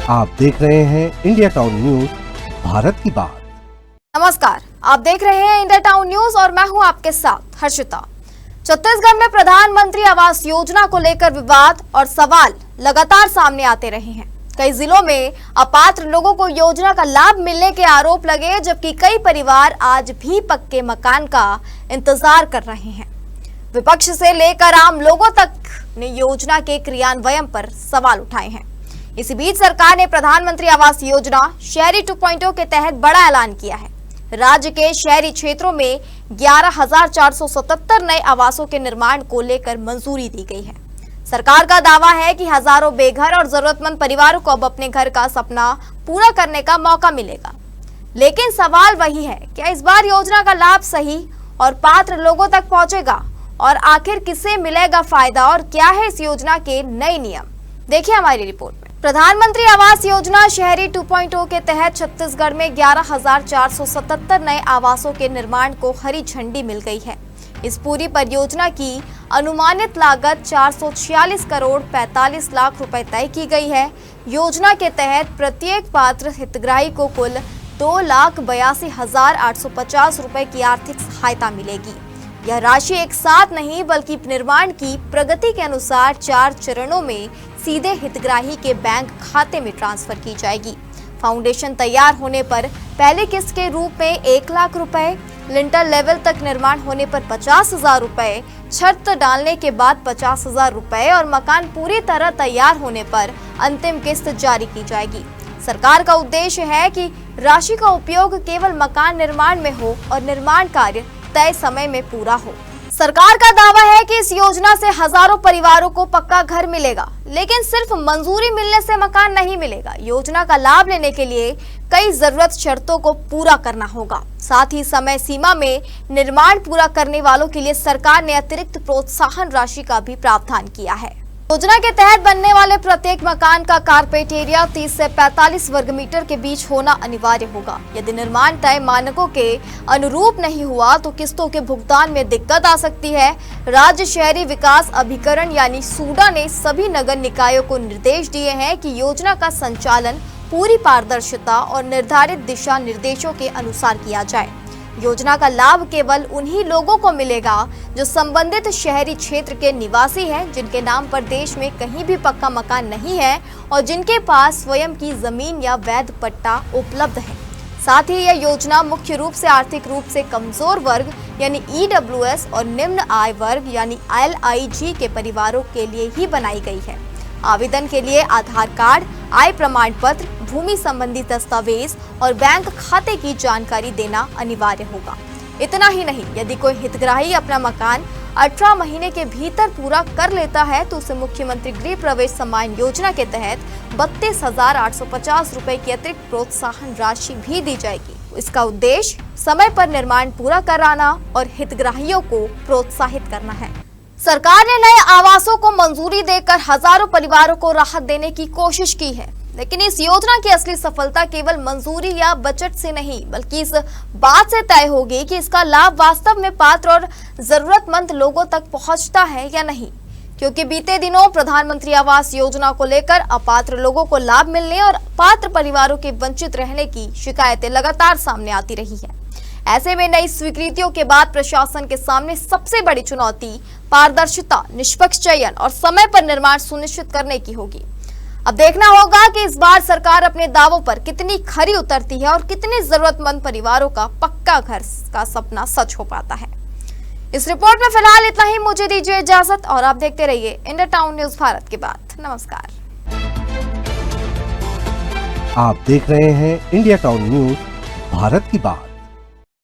आप देख रहे हैं इंडिया टाउन न्यूज, भारत की बात। नमस्कार, आप देख रहे हैं इंडिया टाउन न्यूज और मैं हूं आपके साथ हर्षिता। छत्तीसगढ़ में प्रधानमंत्री आवास योजना को लेकर विवाद और सवाल लगातार सामने आते रहे हैं। कई जिलों में अपात्र लोगों को योजना का लाभ मिलने के आरोप लगे, जबकि कई परिवार आज भी पक्के मकान का इंतजार कर रहे हैं। विपक्ष से लेकर आम लोगों तक ने योजना के क्रियान्वयन पर सवाल उठाए हैं। इसी बीच सरकार ने प्रधानमंत्री आवास योजना शहरी 2.0 के तहत बड़ा ऐलान किया है। राज्य के शहरी क्षेत्रों में 11,477 नए आवासों के निर्माण को लेकर मंजूरी दी गई है। सरकार का दावा है कि हजारों बेघर और जरूरतमंद परिवारों को अब अपने घर का सपना पूरा करने का मौका मिलेगा। लेकिन सवाल वही है, क्या इस बार योजना का लाभ सही और पात्र लोगों तक पहुंचेगा और आखिर किसे मिलेगा फायदा और क्या है इस योजना के नए नियम? देखिए हमारी रिपोर्ट में। प्रधानमंत्री आवास योजना शहरी 2.0 के तहत छत्तीसगढ़ में 11,477 नए आवासों के निर्माण को हरी झंडी मिल गई है। इस पूरी परियोजना की अनुमानित लागत 446 करोड़ 45 लाख रुपए तय की गई है। योजना के तहत प्रत्येक पात्र हितग्राही को कुल 2,82,850 रुपए की आर्थिक सहायता मिलेगी। यह राशि एक साथ नहीं बल्कि निर्माण की प्रगति के अनुसार 4 चरणों में सीधे हितग्राही के बैंक खाते में ट्रांसफर की जाएगी। फाउंडेशन तैयार होने पर पहले किस्त के रूप में 1 लाख रुपए, लिंटर लेवल तक निर्माण होने पर 50,000 रुपए, छत डालने के बाद 50,000 रुपए और मकान पूरी तरह तैयार होने पर अंतिम किस्त जारी की जाएगी। सरकार का उद्देश्य है कि राशि का उपयोग केवल मकान निर्माण में हो और निर्माण कार्य तय समय में पूरा हो। सरकार का दावा है कि इस योजना से हजारों परिवारों को पक्का घर मिलेगा, लेकिन सिर्फ मंजूरी मिलने से मकान नहीं मिलेगा। योजना का लाभ लेने के लिए कई जरूरत शर्तों को पूरा करना होगा। साथ ही समय सीमा में निर्माण पूरा करने वालों के लिए सरकार ने अतिरिक्त प्रोत्साहन राशि का भी प्रावधान किया है। योजना के तहत बनने वाले प्रत्येक मकान का कारपेट एरिया 30 से 45 वर्ग मीटर के बीच होना अनिवार्य होगा। यदि निर्माण तय मानकों के अनुरूप नहीं हुआ तो किस्तों के भुगतान में दिक्कत आ सकती है। राज्य शहरी विकास अभिकरण यानी सूडा ने सभी नगर निकायों को निर्देश दिए हैं कि योजना का संचालन पूरी पारदर्शिता और निर्धारित दिशा निर्देशों के अनुसार किया जाए। योजना का लाभ केवल उन्हीं लोगों को मिलेगा जो संबंधित शहरी क्षेत्र के निवासी हैं, जिनके नाम पर देश में कहीं भी पक्का मकान नहीं है और जिनके पास स्वयं की जमीन या वैध पट्टा उपलब्ध है। साथ ही यह योजना मुख्य रूप से आर्थिक रूप से कमजोर वर्ग यानी EWS और निम्न आय वर्ग यानी LIG के परिवारों के लिए ही बनाई गई है। आवेदन के लिए आधार कार्ड, आय प्रमाण पत्र, भूमि संबंधी दस्तावेज और बैंक खाते की जानकारी देना अनिवार्य होगा। इतना ही नहीं, यदि कोई हितग्राही अपना मकान 18 महीने के भीतर पूरा कर लेता है तो उसे मुख्यमंत्री गृह प्रवेश सम्मान योजना के तहत 32,850 रुपए की अतिरिक्त प्रोत्साहन राशि भी दी जाएगी। इसका उद्देश्य समय पर निर्माण पूरा कराना और हितग्राहियों को प्रोत्साहित करना है। सरकार ने नए आवासों को मंजूरी देकर हजारों परिवारों को राहत देने की कोशिश की है, लेकिन इस योजना की असली सफलता केवल मंजूरी या बजट से नहीं बल्कि इस बात से तय होगी कि इसका लाभ वास्तव में पात्र और जरूरतमंद लोगों तक पहुंचता है या नहीं। क्योंकि बीते दिनों प्रधानमंत्री आवास योजना को लेकर अपात्र लोगों को लाभ मिलने और पात्र परिवारों के वंचित रहने की शिकायतें लगातार सामने आती रही है। ऐसे में नई स्वीकृतियों के बाद प्रशासन के सामने सबसे बड़ी चुनौती पारदर्शिता, निष्पक्ष चयन और समय पर निर्माण सुनिश्चित करने की होगी। अब देखना होगा कि इस बार सरकार अपने दावों पर कितनी खरी उतरती है और कितने जरूरतमंद परिवारों का पक्का घर का सपना सच हो पाता है। इस रिपोर्ट में फिलहाल इतना ही। मुझे दीजिए इजाजत और आप देखते रहिए इंडिया टाउन न्यूज, भारत की बात। नमस्कार। आप देख रहे हैं इंडिया टाउन न्यूज, भारत की बात।